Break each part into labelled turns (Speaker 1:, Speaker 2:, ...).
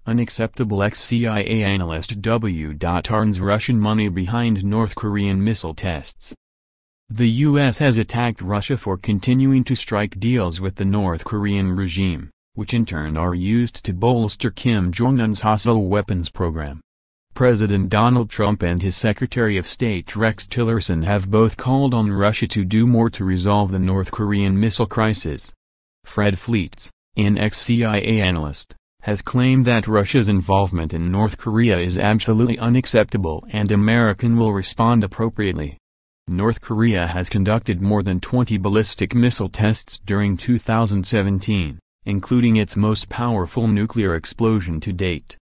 Speaker 1: Unacceptable ex-CIA analyst w.arns Russian money behind North Korean missile tests. The U.S. has attacked Russia for continuing to strike deals with the North Korean regime, which in turn are used to bolster Kim Jong-un's hostile weapons program. President Donald Trump and his Secretary of State Rex Tillerson have both called on Russia to do more to resolve the North Korean missile crisis. Fleitz, an ex-CIA analyst, has claimed that Russia's involvement in North Korea is absolutely unacceptable and America will respond appropriately. North Korea has conducted more than 20 ballistic missile tests during 2017, including its most powerful nuclear explosion to date.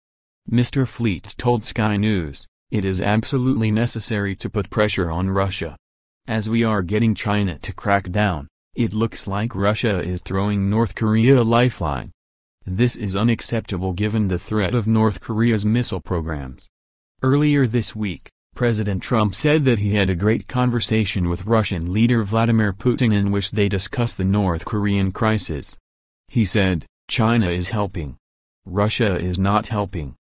Speaker 1: Mr. Fleitz told Sky News, "It is absolutely necessary to put pressure on Russia. As we are getting China to crack down, it looks like Russia is throwing North Korea a lifeline. This is unacceptable given the threat of North Korea's missile programs." Earlier this week, President Trump said that he had a great conversation with Russian leader Vladimir Putin in which they discussed the North Korean crisis. He said, "China is helping. Russia is not helping.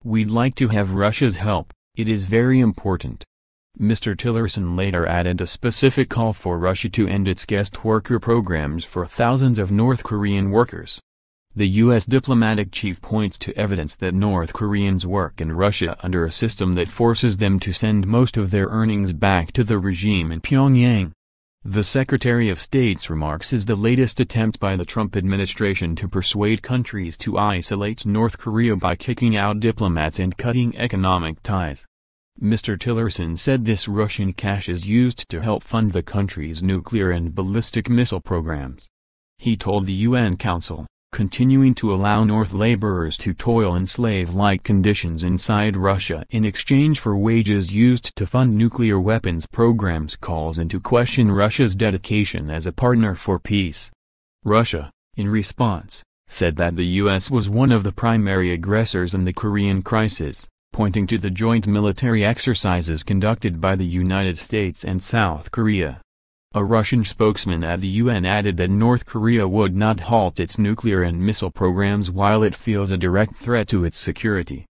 Speaker 1: We'd like to have Russia's help, it is very important." Mr. Tillerson later added a specific call for Russia to end its guest worker programs for thousands of North Korean workers. The U.S. diplomatic chief points to evidence that North Koreans work in Russia under a system that forces them to send most of their earnings back to the regime in Pyongyang. The Secretary of State's remarks is the latest attempt by the Trump administration to persuade countries to isolate North Korea by kicking out diplomats and cutting economic ties. Mr. Tillerson said this Russian cash is used to help fund the country's nuclear and ballistic missile programs. He told the UN Council, continuing to allow North laborers to toil in slave-like conditions inside Russia in exchange for wages used to fund nuclear weapons programs calls into question Russia's dedication as a partner for peace. Russia, in response, said that the U.S. was one of the primary aggressors in the Korean crisis, pointing to the joint military exercises conducted by the United States and South Korea. A Russian spokesman at the UN added that North Korea would not halt its nuclear and missile programs while it feels a direct threat to its security.